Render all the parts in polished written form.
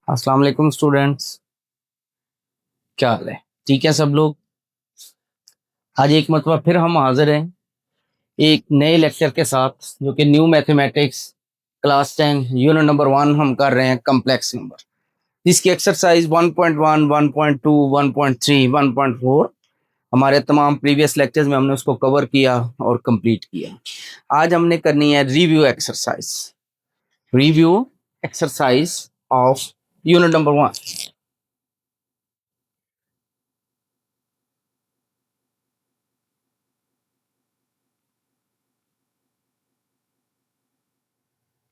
अस्सलाम वालेकुम स्टूडेंट्स। क्या हाल है? ठीक है सब लोग। आज एक मरतबा फिर हम हाजिर हैं एक नए लेक्चर के साथ, जो कि new mathematics class 10 unit number 1 हम कर रहे हैं, कम्प्लेक्स नंबर। इसकी एक्सरसाइज 1.1, 1.2, 1.3, 1.4 हमारे तमाम प्रीवियस लेक्चर्स में हमने उसको कवर किया और कंप्लीट किया। आज हमने करनी है review exercise. Review exercise of unit number 1।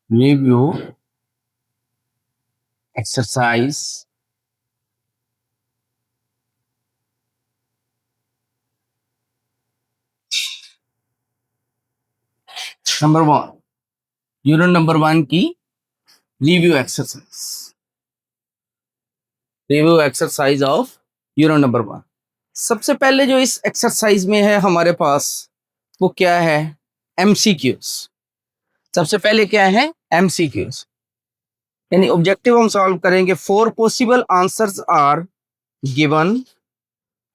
Review exercise number 1, unit number 1 की review exercise. Review exercise of unit number 1। सबसे पहले जो इस एक्सरसाइज में है हमारे पास, वो क्या है? एमसीक्यूज। सबसे पहले क्या है? एमसीक्यूज, यानी ऑब्जेक्टिव हम सॉल्व करेंगे। 4 possible answers are given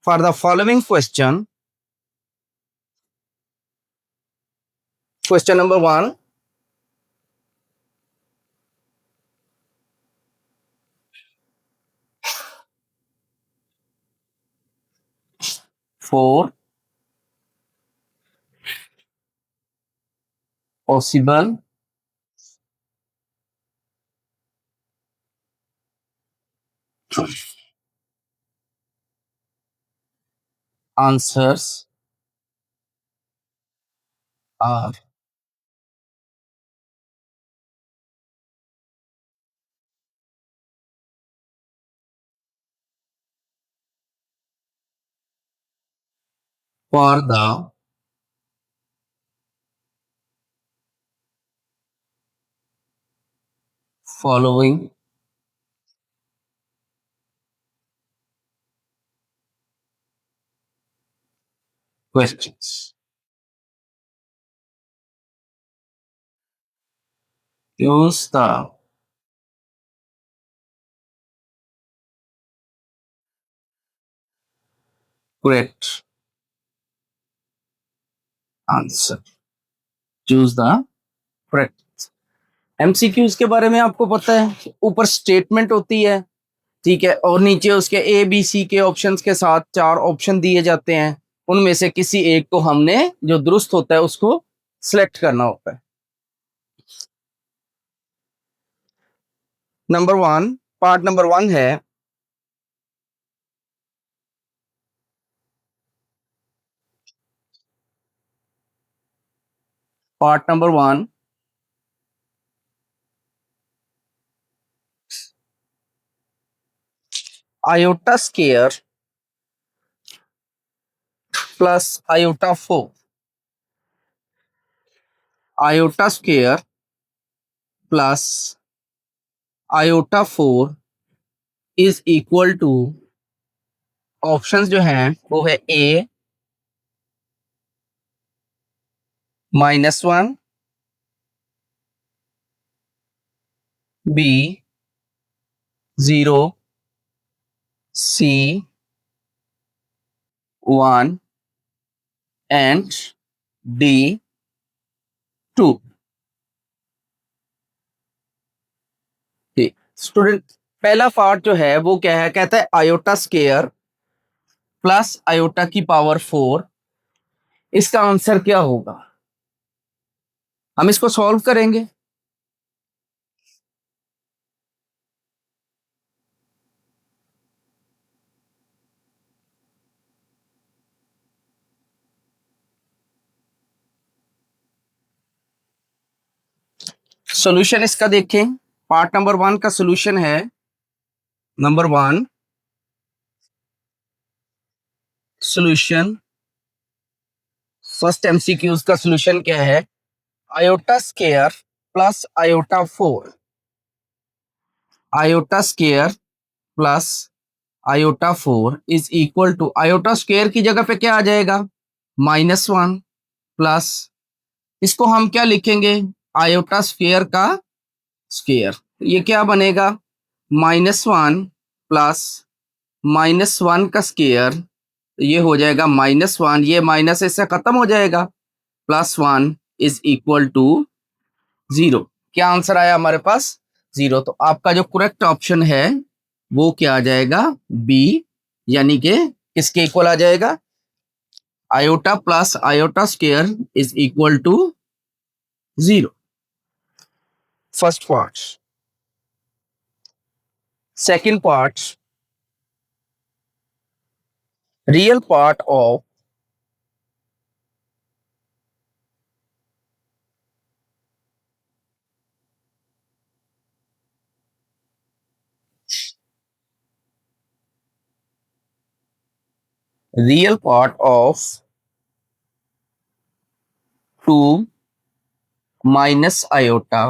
for the following question. Question number 1, four possible answers are for the following questions. Use the correct answer. Choose the correct. MCQs के बारे में आपको पता है, ऊपर स्टेटमेंट होती है, ठीक है, और नीचे उसके ए बी सी के ऑप्शंस के साथ 4 ऑप्शन दिए जाते हैं। उनमें से किसी एक को हमने, जो दुरुस्त होता है, उसको सिलेक्ट करना होता है। नंबर 1, पार्ट नंबर 1 है part number 1, iota square plus iota 4। Iota square plus iota 4 is equal to, options जो हैं वो है A -1, B 0, C 1 and D 2। Student, पहला पार्ट जो है वो क्या है? कहता है आयोटा स्क्वायर प्लस आयोटा की पावर 4। इसका आंसर क्या होगा? हम इसको सॉल्व करेंगे। सॉल्यूशन इसका देखें। पार्ट नंबर 1 का सॉल्यूशन है, नंबर 1 सॉल्यूशन, फर्स्ट एमसीक्यूज का सॉल्यूशन क्या है? Iota square plus iota 4। Iota square plus iota 4 is equal to, iota square की जगह पे क्या आ जाएगा? -1 प्लस, इसको हम क्या लिखेंगे? आयोटा स्क्वायर का स्क्वायर। ये क्या बनेगा? -1 प्लस -1 का स्क्वायर, ये हो जाएगा -1, ये माइनस इससे खत्म हो जाएगा, +1 इज इक्वल टू 0। क्या आंसर आया हमारे पास? 0। तो आपका जो करेक्ट ऑप्शन है वो क्या आ जाएगा? बी, यानी कि किसके इक्वल आ जाएगा? Iota plus iota square is equal to 0। First part. Second part, real part of real part of 2 minus iota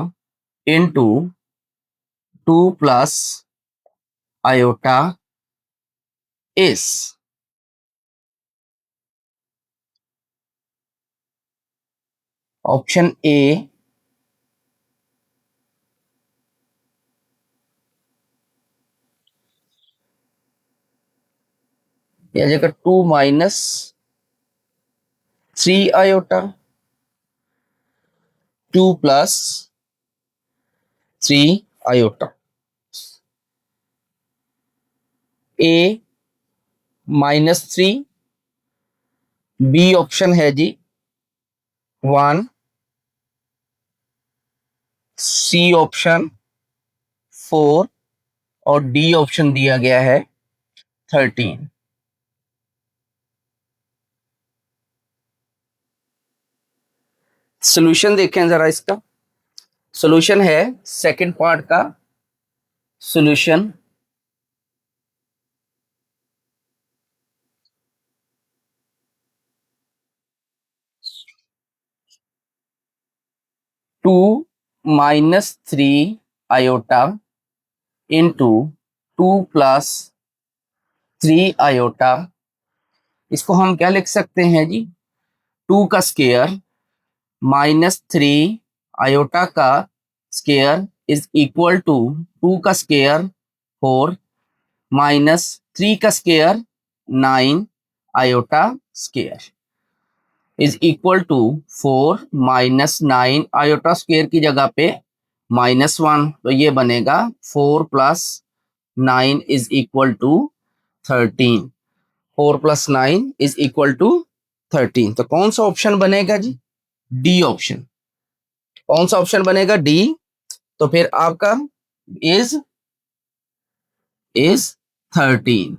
into 2 plus iota is option A या जगह 2 minus 3 iota 2 plus 3 iota. A -3, B option है जी 1, C option 4 और D option दिया गया है 13। Solution देखें जरा इसका। सॉल्यूशन है सेकंड पार्ट का solution, two -3 iota into 2 plus 3 iota. इसको हम क्या लिख सकते हैं जी? 2 का स्क्वायर -3 आयोटा का स्क्वायर इज इक्वल टू 2 का स्क्वायर 4 -3 का square 9 iota square is equal to 4 -9 iota square की जगह पे -1, तो ये बनेगा 4 plus 9 is equal to 13। 4 plus 9 is equal to 13। तो कौन सा ऑप्शन बनेगा जी? D option. कौन सा ऑप्शन बनेगा? डी। तो फिर आपका इज इज 13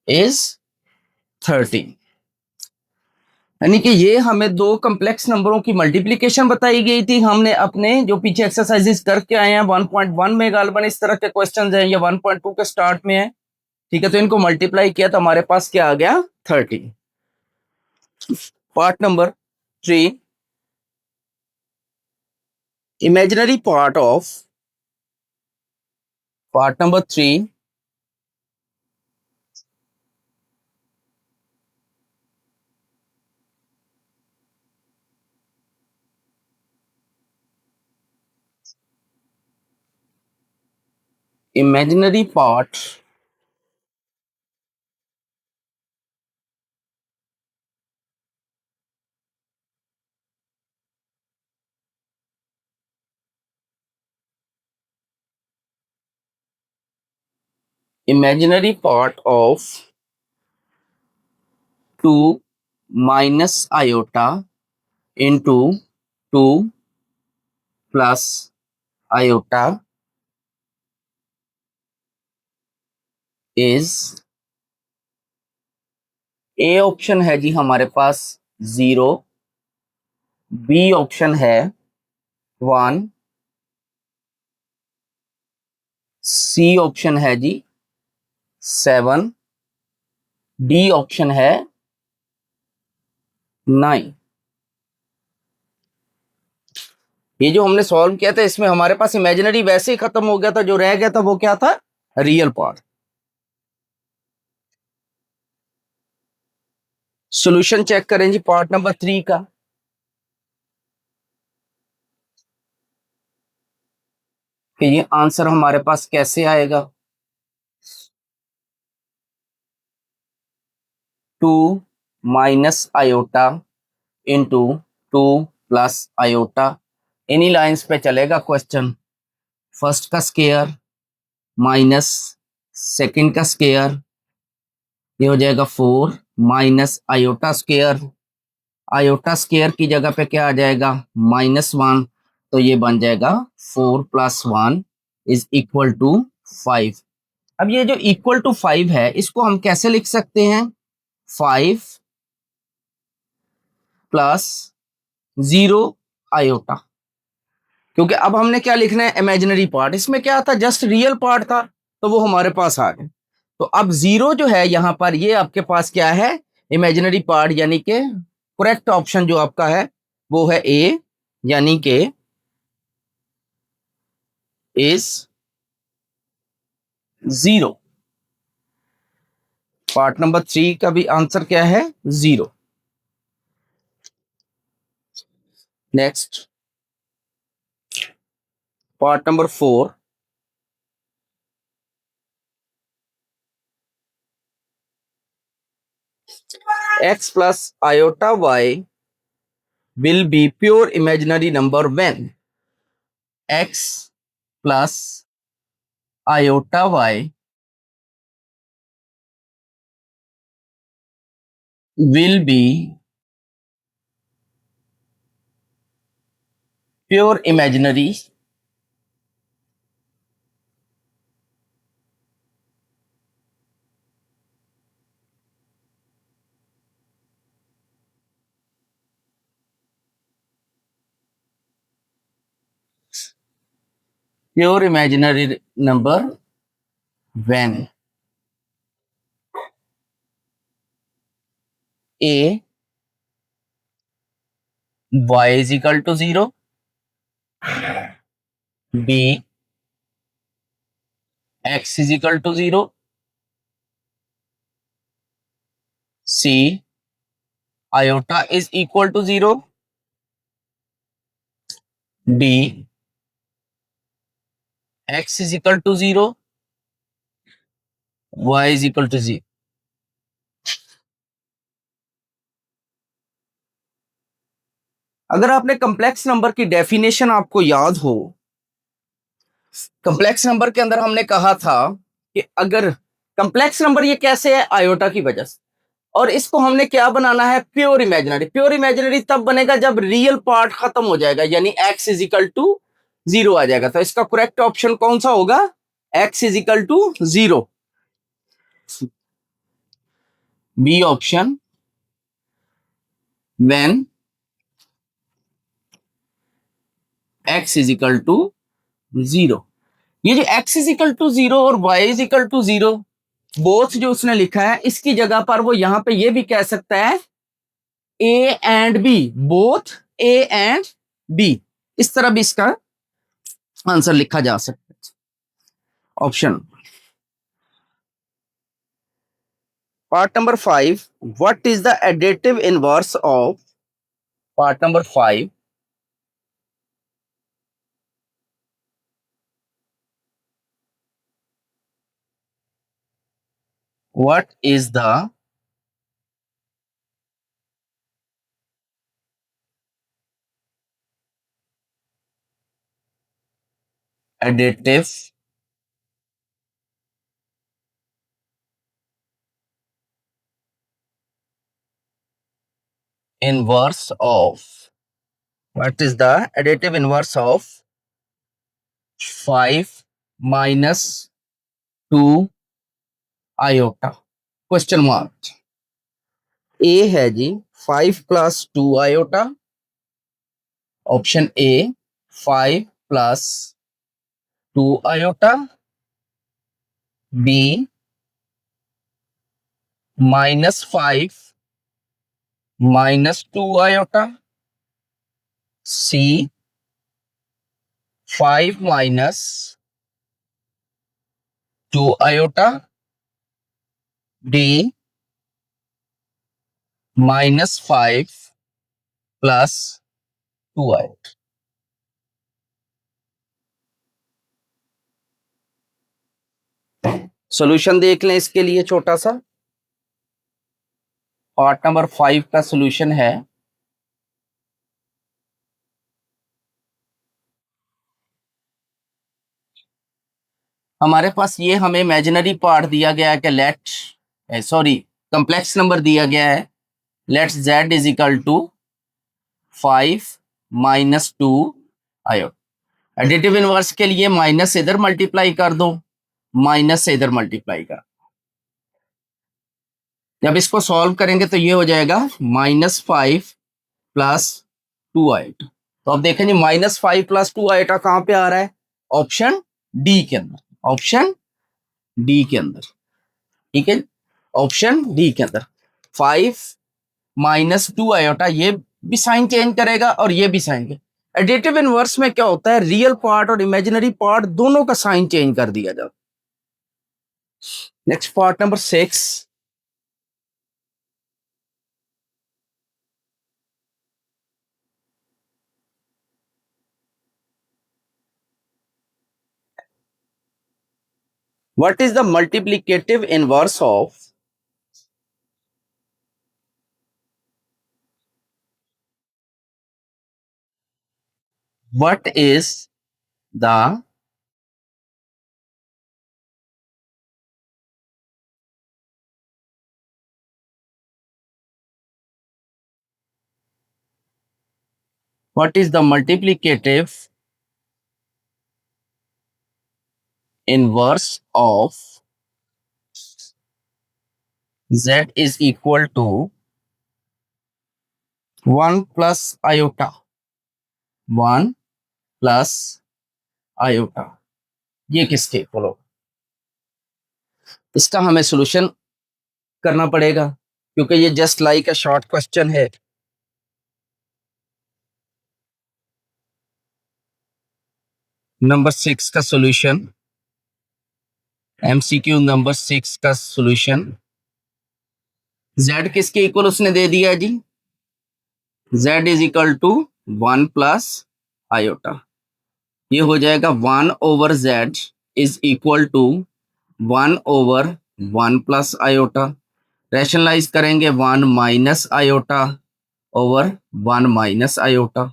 इज 13, यानी कि ये हमें दो कम्प्लेक्स नंबरों की मल्टीप्लिकेशन बताई गई थी। हमने अपने जो पीछे एक्सरसाइजेस करके आए हैं 1.1 में गालबन इस तरह के क्वेश्चंस हैं, या 1.2 के स्टार्ट में है, ठीक है, तो इनको मल्टीप्लाई किया तो हमारे पास क्या आ गया? 30। Part number 3, imaginary part of part number 3, imaginary part imaginary part of 2 minus iota into 2 plus iota is A option है जी हमारे पास 0, बी ऑप्शन है 1, सी ऑप्शन है जी 7, डी ऑप्शन है 9। ये जो हमने सॉल्व किया था इसमें हमारे पास इमेजिनरी वैसे ही खत्म हो गया था, जो रह गया था वो क्या था? Real part. सॉल्यूशन चेक करें जी पार्ट नंबर 3 का। तो ये आंसर हमारे पास कैसे आएगा? 2 minus iota into 2 plus iota. इन्हीं लाइंस पे चलेगा क्वेश्चन। फर्स्ट का स्केयर माइनस सेकंड का स्केयर, ये हो जाएगा 4 minus iota square. Iota square की जगह पे क्या आ जाएगा? -1, तो ये बन जाएगा 4 प्लस 1 इज इक्वल टू 5। अब ये जो इक्वल टू 5 है इसको हम कैसे लिख सकते हैं? 5 प्लस 0 आयोटा, क्योंकि अब हमने क्या लिखना है? Imaginary part. इसमें क्या था? जस्ट रियल पार्ट था, तो वो हमारे पास आ गया। तो अब 0 जो है यहां पर, ये आपके पास क्या है? इमेजिनरी पार्ट, यानी कि करेक्ट ऑप्शन जो आपका है वो है ए, यानी कि इज 0। पार्ट नंबर 3 का भी आंसर क्या है? 0। Next part number 4। x plus iota y will be pure imaginary number when x plus iota y will be pure imaginary number when a y is equal to 0, b x is equal to 0, c iota is equal to 0, d x is equal to 0, y is equal to 0। अगर आपने complex number की definition आपको याद हो, complex number के अंदर हमने कहा था कि अगर कम्प्लेक्स नंबर ये कैसे है? आयोटा की वजह से। और इसको हमने क्या बनाना है? Pure imaginary. प्योर इमेजिनरी तब बनेगा जब रियल पार्ट खत्म हो जाएगा, यानी x इज इक्वल टू 0 आ जाएगा। तो इसका करेक्ट ऑप्शन कौन सा होगा? x is equal to 0, B option, when x is equal to 0। ये जो x इज इक्वल टू 0 और y is equal to 0 both जो उसने लिखा है, इसकी जगह पर वो यहां पे ये भी कह सकता है a and b, both a and b। इस तरह भी इसका आंसर लिखा जा सकता है। Option part number 5, what is the additive inverse of? Part number 5, what is the additive inverse of? What is the additive inverse of 5 minus 2 iota? Question mark. A है जी 5 plus 2 iota, option A 5 plus 2 iota, B -5 -2 iota, C 5 -2 iota, D -5 plus 2 iota. Solution देख लें इसके लिए छोटा सा। Part number 5 का solution है। हमारे पास ये हमें इमेजिनरी पार्ट दिया गया है कि सॉरी कम्प्लेक्स नंबर दिया गया है। Let z is equal to 5 - 2 iota. Additive inverse के लिए माइनस से इधर मल्टीप्लाई कर दो, माइनस से इधर मल्टीप्लाई कर। जब इसको सॉल्व करेंगे तो ये हो जाएगा -5 + 2 आयोटा। तो अब देखें जी, -5 + 2 आयोटा कहां पे आ रहा है? ऑप्शन डी के अंदर, ऑप्शन डी के अंदर। ठीक है, ऑप्शन डी के अंदर 5 - 2 आयोटा। ये भी साइन चेंज करेगा और ये भी साइन। एडिटिव इनवर्स में क्या होता है, रियल पार्ट और इमेजिनरी पार्ट दोनों का साइन चेंज कर दिया जाता। Next part number 6। What is the multiplicative inverse of what is the what is the multiplicative inverse of z is equal to 1 plus iota, 1 plus iota। ये किसके equal होगा? इसका हमें सॉल्यूशन करना पड़ेगा क्योंकि ये just like a short question है। नंबर 6 का सॉल्यूशन, एमसीक्यू नंबर 6 का सॉल्यूशन। z किसके इक्वल उसने दे दिया जी? z is equal to 1 plus iota. ये हो जाएगा 1/z is equal to 1/1 plus iota. Rationalise करेंगे 1 minus iota over 1 minus iota.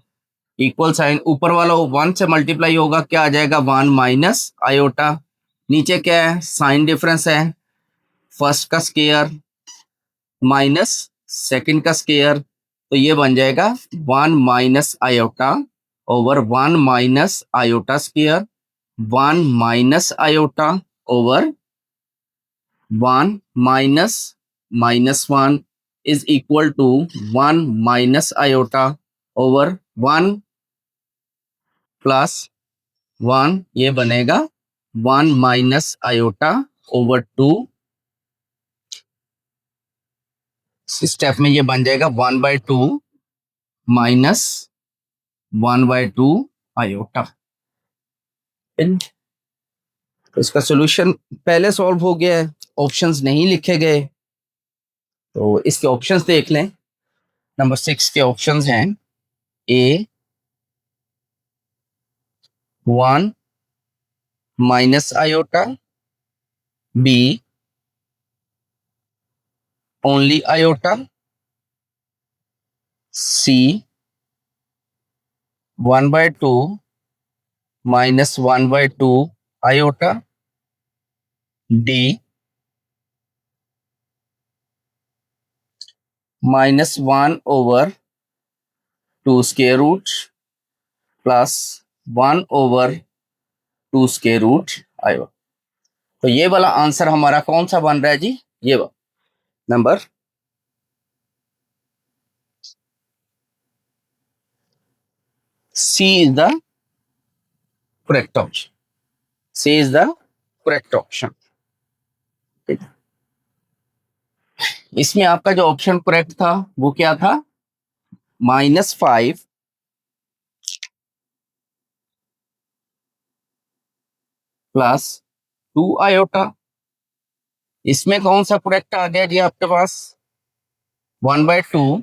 Equal sign ऊपर वाला 1 से मल्टीप्लाई होगा, क्या आ जाएगा? 1 माइनस आयोटा। नीचे क्या है? साइन डिफरेंस है, फर्स्ट का स्केयर माइनस सेकंड का स्केयर। तो ये बन जाएगा 1 minus iota over 1 minus iota square, 1 minus iota over 1 minus -1 is equal to 1 minus iota over 1 plus 1। ये बनेगा 1 माइनस आयोटा ओवर 2। इस स्टेप में ये बन जाएगा 1/2 माइनस 1/2 आयोटा। तो इसका सॉल्यूशन पहले सॉल्व हो गया है, ऑप्शंस नहीं लिखे गए। तो इसके ऑप्शंस देख लें। नंबर 6 के ऑप्शंस हैं A 1 minus iota, B only iota, C 1/2 minus 1/2 iota, D -1/2 square root plus 1/2 square root iota. तो ये वाला आंसर हमारा कौन सा बन रहा है जी? ये number C is the correct option. C is the correct option. इसमें आपका जो ऑप्शन करेक्ट था वो क्या था? -5 + 2 आयोटा। इसमें कौन सा करेक्ट आ गया जी आपके पास? 1/2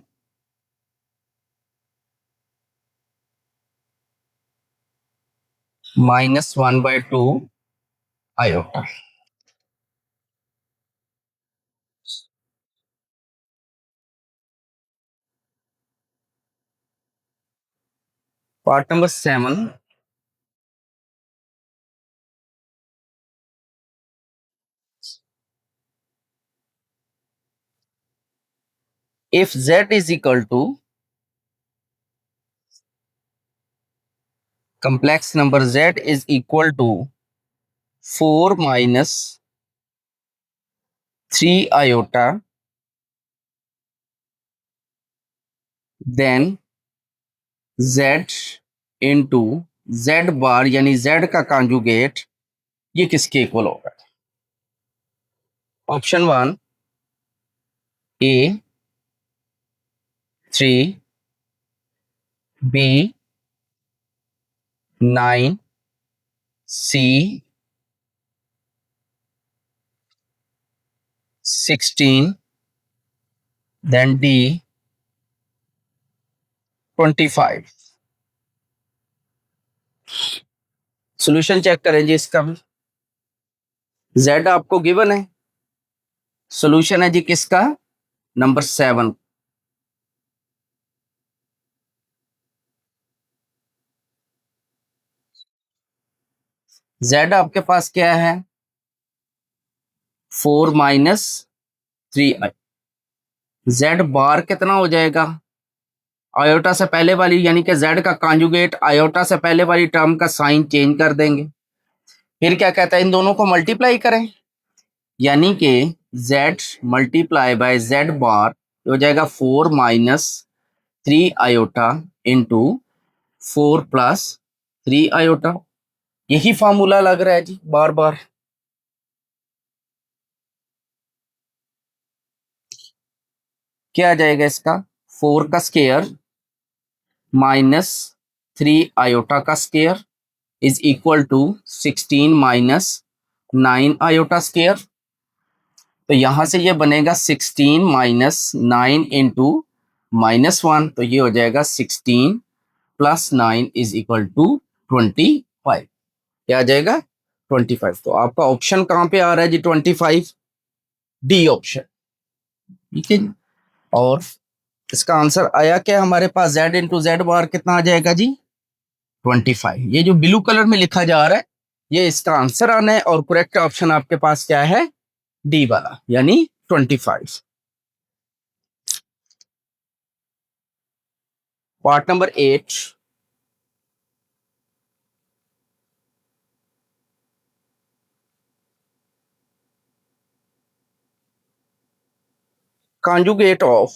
-1/2 iota. Part number 7, if z is equal to complex number z is equal to 4 minus 3 iota, then z into z बार यानी z का कॉन्जुगेट ये किसके इक्वल होगा? ऑप्शन 1 ए 3, बी 9, सी 16, then डी 25। सॉल्यूशन चेक करें जी इसका भी। z आपको गिवन है, सॉल्यूशन है जी किसका? नंबर 7। z आपके पास क्या है? 4 माइनस 3। z बार कितना हो जाएगा? आयोटा से पहले वाली यानी कि z का कॉन्जुगेट आयोटा से पहले वाली टर्म का साइन चेंज कर देंगे। फिर क्या कहता है, इन दोनों को मल्टीप्लाई करें, यानी कि z मल्टीप्लाई बाय z बार हो जाएगा 4 minus 3 iota into 4 plus 3 iota. यही फॉर्मूला लग रहा है जी बार बार। क्या आ जाएगा इसका? 4 का स्क्वायर माइनस 3 आयोटा का square is equal to 16 minus 9 iota square. तो यहां से ये बनेगा 16 माइनस 9 इंटू -1, तो ये हो जाएगा 16 प्लस 9 इज इक्वल टू 25। क्या आ जाएगा? 25। तो आपका ऑप्शन कहां पे आ रहा है जी? 25, डी ऑप्शन। ठीक है जी। और इसका आंसर आया क्या हमारे पास? z इंटू जेड बार कितना आ जाएगा जी? 25। ये जो ब्लू कलर में लिखा जा रहा है ये इसका आंसर आना है, और करेक्ट ऑप्शन आपके पास क्या है? डी वाला, यानी 25। Part number 8, conjugate of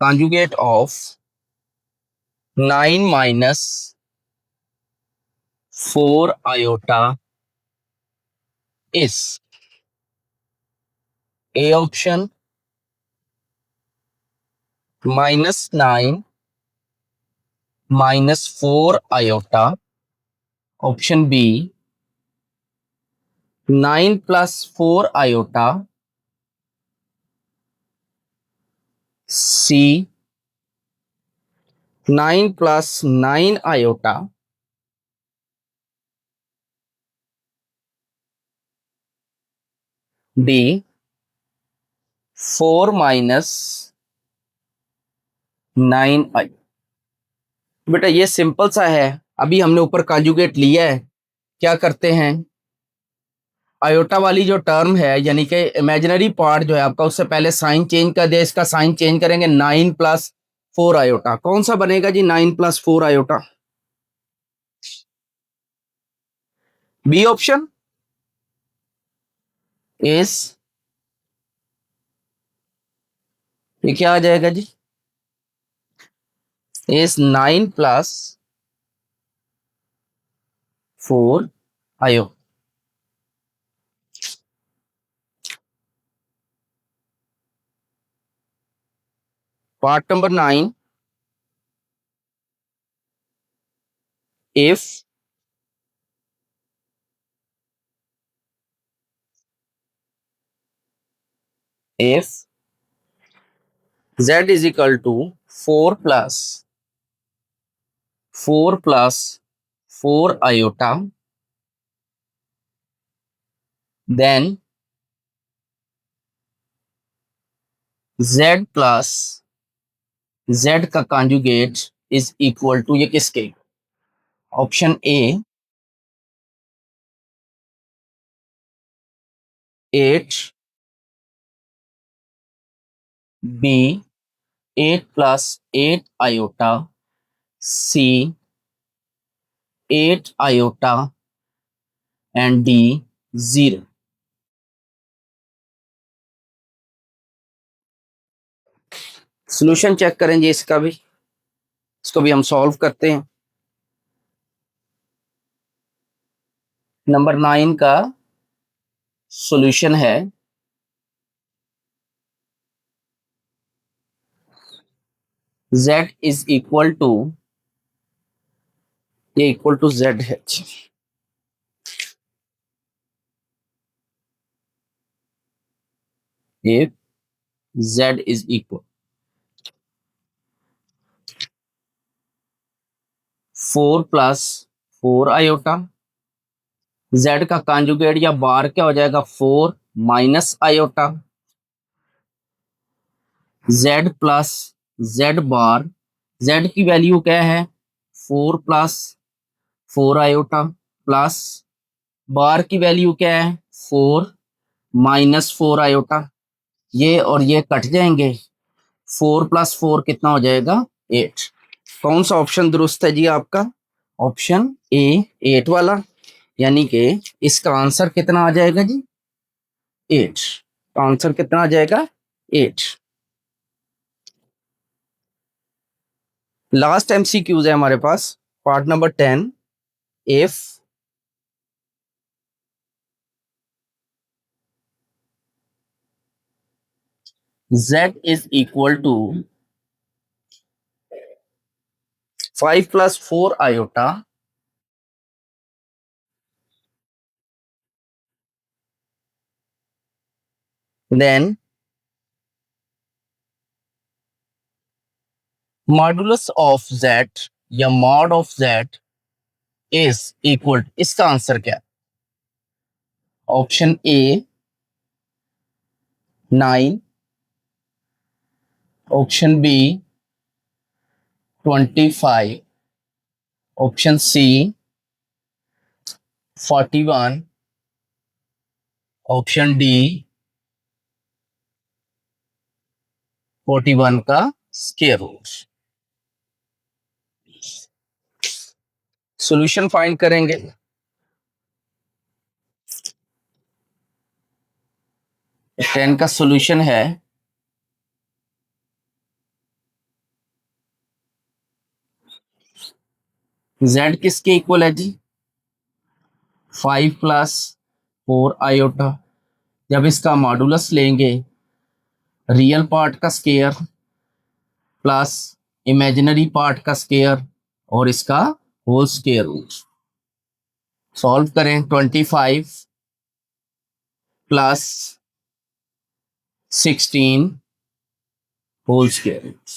conjugate of 9 minus 4 iota is A option -9 minus 4 iota, option B 9 plus 4 iota, C 9 plus 9 iota, D 4 minus 9 i। बेटा ये सिंपल सा है, अभी हमने ऊपर कॉन्जुगेट लिया है। क्या करते हैं, आयोटा वाली जो टर्म है यानी कि इमेजिनरी पार्ट जो है आपका, उससे पहले साइन चेंज कर दिया, इसका साइन चेंज करेंगे 9 प्लस 4 आयोटा। कौन सा बनेगा जी 9 प्लस 4 आयोटा? बी ऑप्शन इस, ये क्या आ जाएगा जी? इस 9 plus 4 iota. Part number 9, if if z is equal to 4 plus 4 iota then z plus z का कॉन्जुगेट इज इक्वल टू, ये किसके, option A 8, B 8 plus 8 iota, C 8 iota and D 0। Solution check करेंगे इसका भी, इसको भी हम solve करते हैं। नंबर 9 का सॉल्यूशन है z इज इक्वल टू, ये इक्वल टू z है, if z is equal 4 plus 4 iota, z का कॉन्जुगेट या बार क्या हो जाएगा, 4 minus iota, z plus z बार, z की वैल्यू क्या है 4 प्लस 4 आयोटा, प्लस बार की वैल्यू क्या है 4 माइनस 4 आयोटा, ये और ये कट जाएंगे, 4 प्लस 4 कितना हो जाएगा 8। कौन सा ऑप्शन दुरुस्त है जी आपका, ऑप्शन ए 8 वाला, यानी कि इसका आंसर कितना आ जाएगा जी 8। तो आंसर कितना आ जाएगा 8। लास्ट एमसीक्यूज है हमारे पास, part number 10, if z is equal to 5 plus 4 iota, then modulus of z या mod of z is equal, इसका आंसर क्या है, option A 9, option B 25, option C 41, option D 41 का स्क्वायर रूट। सॉल्यूशन फाइंड करेंगे। 10 का solution है z किसके equal है जी 5 प्लस 4 आयोटा, जब इसका मॉडुलस लेंगे रियल पार्ट का स्क्वायर प्लस इमेजिनरी पार्ट का स्क्वायर और इसका होल स्क्वायर रूट। सॉल्व करें, 25 प्लस 16 होल स्क्वायर रूट,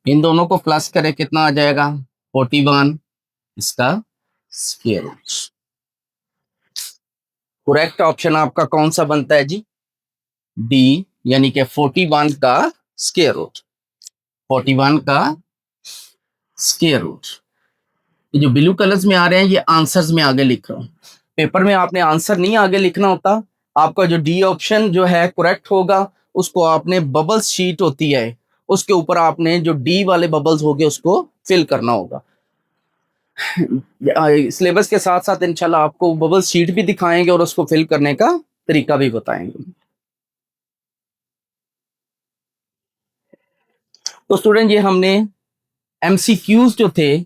इन दोनों को प्लस करें कितना आ जाएगा 41, इसका स्क्वायर रूट। करेक्ट ऑप्शन आपका कौन सा बनता है जी डी, यानी कि 41 का स्क्वायर रूट, 41 का स्क्वायर रूट। ये जो ब्लू कलर्स में आ रहे हैं ये आंसर्स में आगे लिख रहा हूं, पेपर में आपने आंसर नहीं आगे लिखना होता, आपका जो डी ऑप्शन जो है करेक्ट होगा उसको आपने बबल्स शीट होती है उसके ऊपर आपने जो डी वाले बबल्स होंगे उसको फिल करना होगा। सिलेबस के साथ साथ इंशाल्लाह आपको बबल शीट भी दिखाएंगे और उसको फिल करने का तरीका भी बताएंगे। तो स्टूडेंट ये हमने एमसीक्यूज जो थे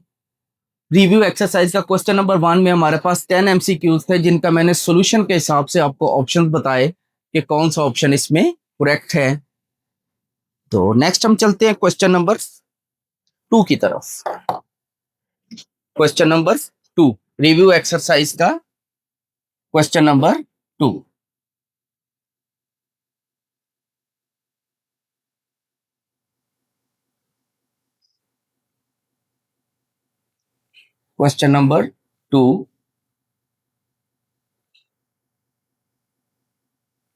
रिव्यू एक्सरसाइज का क्वेश्चन नंबर 1 में हमारे पास 10 एमसीक्यूज थे जिनका मैंने सॉल्यूशन के हिसाब से आपको ऑप्शंस बताए कि कौन सा ऑप्शन इसमें करेक्ट है। तो नेक्स्ट हम चलते हैं क्वेश्चन नंबर 2 की तरफ। क्वेश्चन नंबर 2 रिव्यू एक्सरसाइज का क्वेश्चन नंबर 2। क्वेश्चन नंबर 2,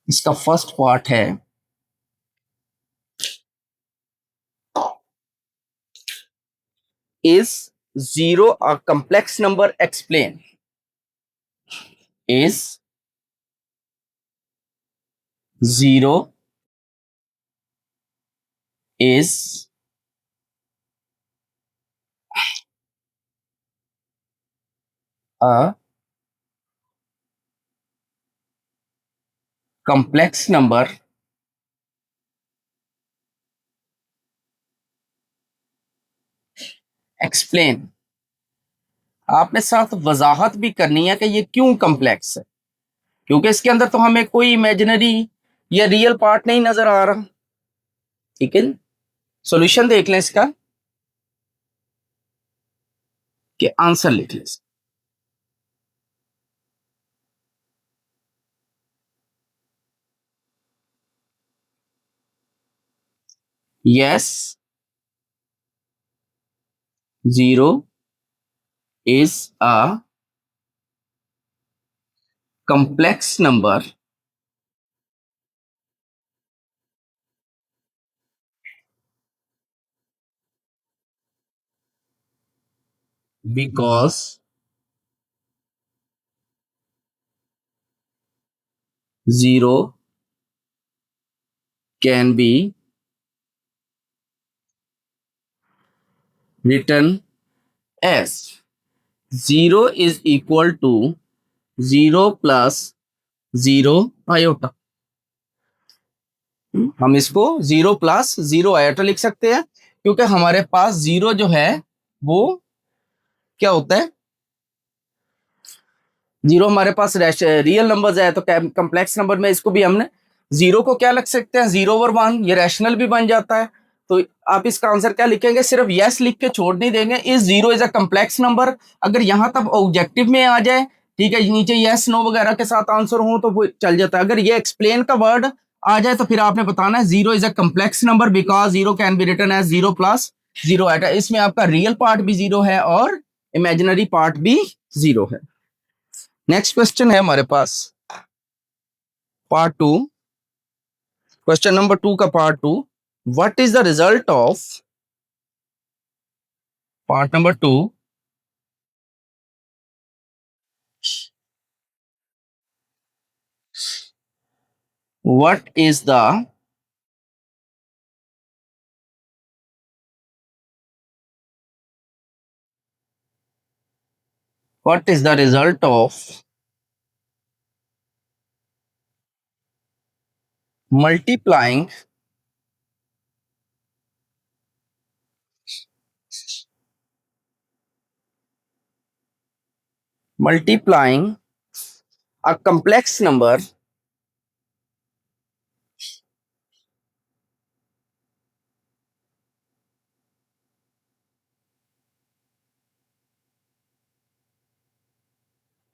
इसका फर्स्ट पार्ट है is zero a complex number explain. Is zero is a complex number explain. आपने साथ वजाहत भी करनी है कि ये क्यों कम्प्लेक्स है, क्योंकि इसके अंदर तो हमें कोई इमेजिनरी या रियल पार्ट नहीं नजर आ रहा। ठीक है, सॉल्यूशन देख लें इसका कि आंसर लिख लें। Yes, zero is a complex number because zero can be written as zero is equal to zero plus zero iota. हम इसको जीरो प्लस जीरो आयोटा लिख सकते हैं, क्योंकि हमारे पास जीरो जो है वो क्या होता है, जीरो हमारे पास रियल नंबर्स है, तो कम्प्लेक्स नंबर में इसको भी हमने जीरो को क्या लिख सकते हैं, जीरो ओवर वन, ये रैशनल भी बन जाता है। तो आप इसका आंसर क्या लिखेंगे, सिर्फ यस लिख के छोड़ नहीं देंगे, इस zero is a complex number. अगर यहां तक ऑब्जेक्टिव में आ जाए, ठीक है, नीचे यस नो वगैरह के साथ आंसर हो तो वो चल जाता है। अगर ये एक्सप्लेन का वर्ड आ जाए तो फिर आपने बताना है zero is a complex number because zero can be written as zero plus zero iota. इसमें आपका रियल पार्ट भी जीरो है और इमेजिनरी पार्ट भी जीरो है। नेक्स्ट क्वेश्चन है हमारे पास part two, question number two का part two. What is the result of part number two, what is the what is the result of multiplying multiplying a complex number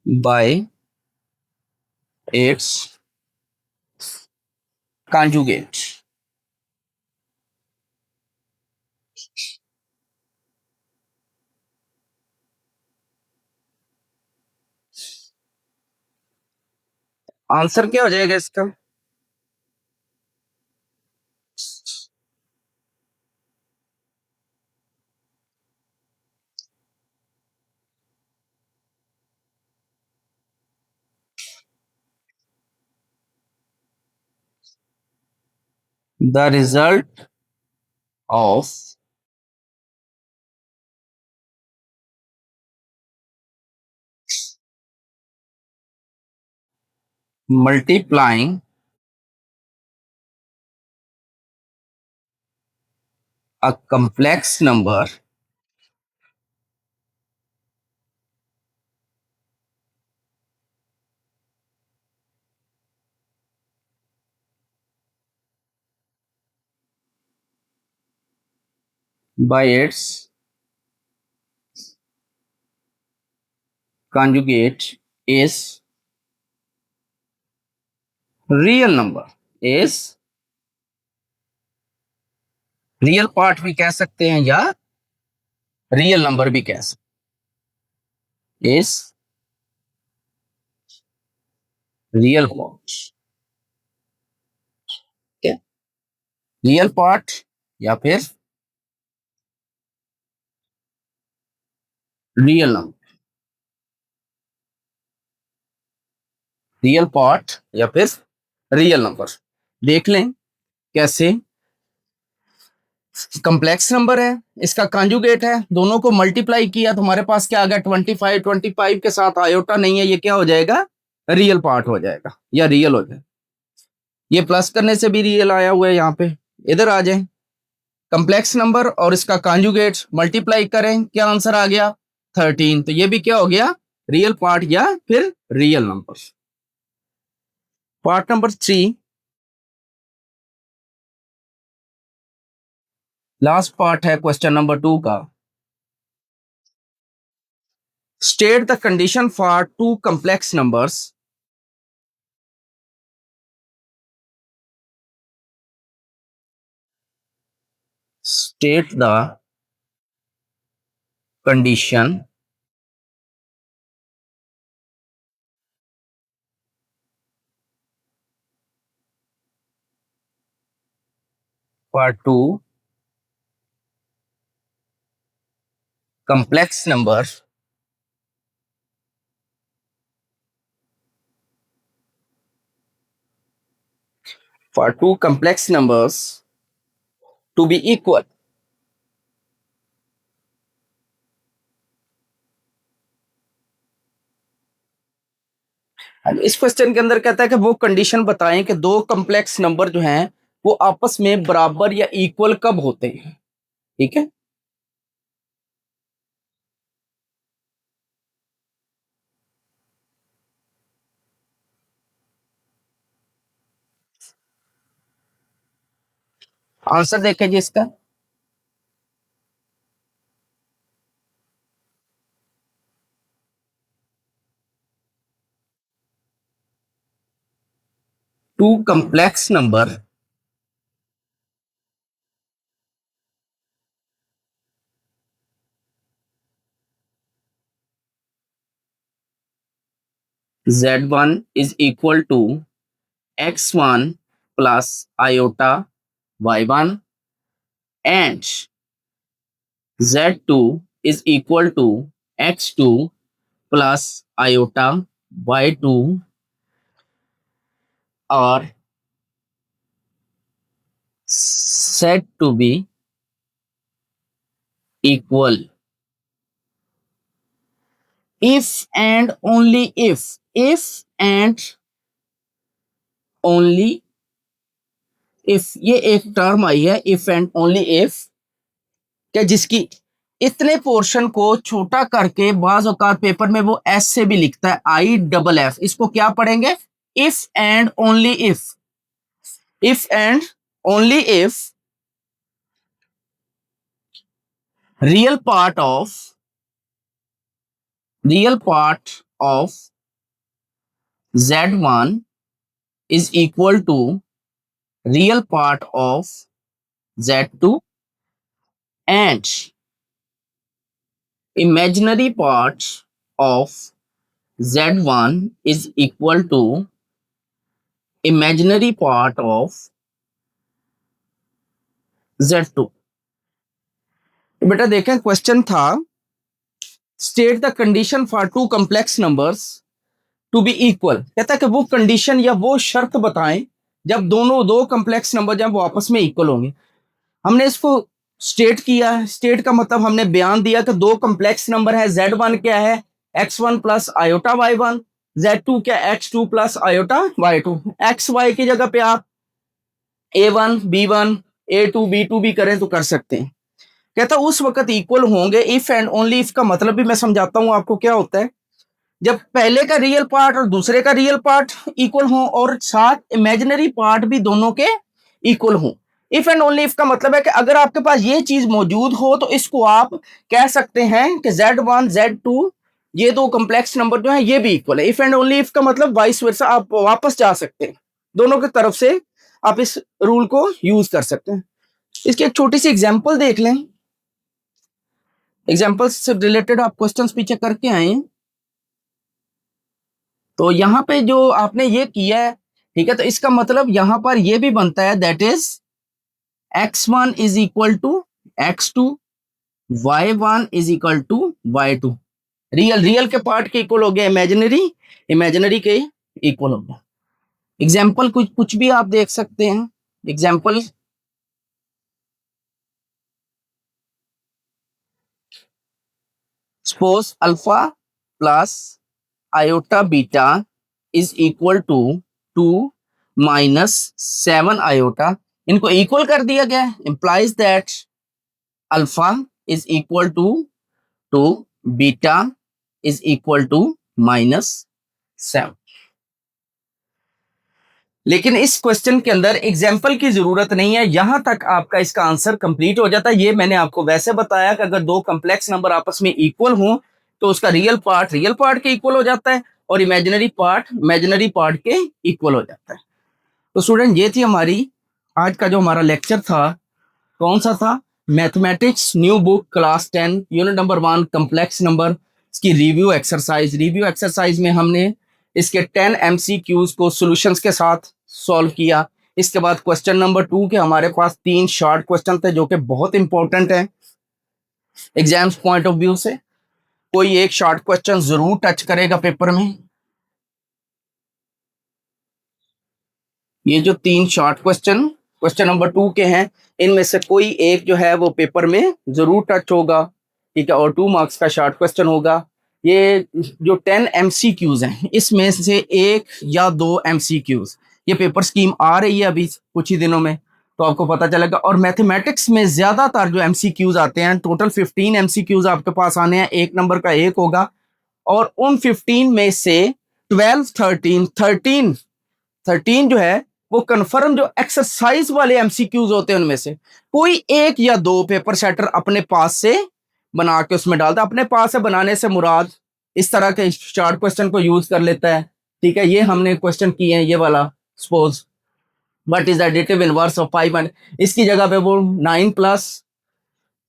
by its conjugate। Answer क्या हो जाएगा इसका, the result of multiplying a complex number by its conjugate is real number. Is real part भी कह सकते हैं या real number भी कह सकते हैं। Is real part real part या फिर रियल नंबर, रियल पार्ट या फिर रियल नंबर। देख लें कैसे। कॉम्प्लेक्स नंबर है, इसका कॉन्जुगेट है, दोनों को मल्टीप्लाई किया तो हमारे पास क्या आ गया 25। 25 के साथ आयोटा नहीं है, ये क्या हो जाएगा, रियल पार्ट हो जाएगा या रियल हो जाएगा। ये प्लस करने से भी रियल आया हुआ है यहाँ पे। इधर आ जाए, कॉम्प्लेक्स नंबर और इसका कॉन्जुगेट मल्टीप्लाई करें, क्या आंसर आ गया 13। तो ये भी क्या हो गया, रियल पार्ट या फिर real number. Part number 3, last part है क्वेश्चन नंबर 2 का। State the condition for two complex numbers state the condition for two complex numbers to be equal। इस क्वेश्चन के अंदर कहता है कि वो कंडीशन बताएं कि दो कॉम्प्लेक्स नंबर जो हैं वो आपस में बराबर या इक्वल कब होते हैं। ठीक है, आंसर देखें जी इसका। Two complex number z1 is equal to x1 plus iota y1 and z2 is equal to x2 plus iota y2 are said to be equal if and only if and only if, ये एक term आई है if and only if, क्या जिसकी इतने portion को छोटा करके बाज औकात पेपर में वो एस से भी लिखता है IFF, इसको क्या पढ़ेंगे, if and only if and only if real part of z1 is equal to real part of z2 and imaginary part of z1 is equal to imaginary part of z2। बेटा देखें question था state the condition for two complex numbers to be equal, कहता है कि वो condition या वो शर्त बताएं जब दोनों दो कॉम्प्लेक्स नंबर जब वो आपस में इक्वल होंगे। हमने इसको स्टेट किया, स्टेट का मतलब हमने बयान दिया कि दो कॉम्प्लेक्स नंबर है, z1 क्या है x1 plus iota y1, z2 क्या x2 plus iota y2। X Y की जगह पे आप a1 b1 a2 b2 भी करें तो कर सकते हैं। कहता उस वक्त इक्वल होंगे इफ एंड ओनली इफ का मतलब भी मैं समझाता हूं आपको क्या होता है। जब पहले का रियल पार्ट और दूसरे का रियल पार्ट इक्वल हो और साथ इमेजिनरी पार्ट भी दोनों के इक्वल हो। इफ एंड ओनली इफ का मतलब है कि अगर आपके पास ये चीज मौजूद हो तो इसको आप कह सकते हैं कि z1 z2 ये दो कॉम्प्लेक्स नंबर जो है ये भी इक्वल है। इफ एंड ओनली इफ का मतलब वाइस वर्सा, आप वापस जा सकते हैं, दोनों की तरफ से आप इस रूल को यूज कर सकते हैं। इसकी एक छोटी सी एग्जाम्पल देख लें, एग्जाम्पल से रिलेटेड आप क्वेश्चंस पीछे करके आए। तो यहां पे जो आपने ये किया है, ठीक है, तो इसका मतलब यहां पर ये भी बनता है that is x1 is equal to x2, y1 is equal to y2। Real के पार्ट के इक्वल हो गया, इमेजिनरी के इक्वल हो गया। एग्जाम्पल कुछ भी आप देख सकते हैं। Example, suppose alpha plus iota beta is equal to 2 minus 7 iota, इनको इक्वल कर दिया गया है, implies that alpha is equal to beta is equal to -7। लेकिन इस क्वेश्चन के अंदर एग्जाम्पल की जरूरत नहीं है, यहां तक आपका इसका आंसर कंप्लीट हो जाता है। ये मैंने आपको वैसे बताया कि अगर दो कॉम्प्लेक्स नंबर आपस में इक्वल हो तो उसका रियल पार्ट के इक्वल हो जाता है और इमेजिनरी पार्ट के इक्वल हो जाता है। तो स्टूडेंट, ये थी हमारी आज का जो हमारा लेक्चर था। कौन सा था? Mathematics new book class 10 unit number 1 complex number की रिव्यू एक्सरसाइज में हमने इसके 10 MCQs को सॉल्यूशंस के साथ सॉल्व किया। इसके बाद क्वेश्चन नंबर 2 के हमारे पास 3 शॉर्ट क्वेश्चन थे जो कि बहुत इंपॉर्टेंट है एग्जाम्स पॉइंट ऑफ व्यू से। कोई एक शॉर्ट क्वेश्चन जरूर टच करेगा पेपर में। ये जो 3 शॉर्ट क्वेश्चन नंबर 2 के हैं, इनमें से कोई एक जो है वो पेपर में जरूर टच होगा, ठीक है, और 2 मार्क्स का शॉर्ट क्वेश्चन होगा। ये जो 10 MCQs हैं, इसमें से 1 या 2 MCQs, ये पेपर स्कीम आ रही है अभी कुछ ही दिनों में, तो आपको पता चलेगा। और मैथमेटिक्स में ज्यादातर जो MCQs आते हैं, टोटल 15 MCQs आपके पास आने हैं, 1 नंबर का 1 होगा, और उन 15 में से 13 जो है वो कन्फर्म जो एक्सरसाइज वाले MCQs होते हैं, उनमें से कोई 1 या 2 पेपर सेटर अपने पास से बना के उसमें डालता है। अपने पास से बनाने से मुराद इस तरह के शॉर्ट क्वेश्चन को यूज कर लेता है, ठीक है। ये हमने क्वेश्चन किए हैं, ये वाला, suppose what is additive inverse of 5, इसकी जगह पे वो 9 +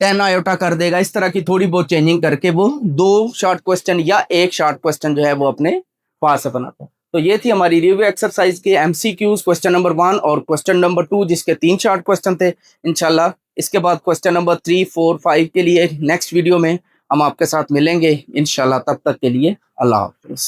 10 आयोटा कर देगा। इस तरह की थोड़ी बहुत चेंजिंग करके वो 2 शॉर्ट क्वेश्चन या 1 शॉर्ट क्वेश्चन जो है वो अपने पास से बनाता है। तो ये थी हमारी रिव्यू एक्सरसाइज के MCQs क्वेश्चन नंबर 1 और क्वेश्चन नंबर 2, जिसके 3 शॉर्ट क्वेश्चन थे। इंशाल्लाह इसके बाद क्वेश्चन नंबर 3, 4, 5 के लिए नेक्स्ट वीडियो में हम आपके साथ मिलेंगे इंशाल्लाह। तब तक के लिए अल्लाह हाफिज़।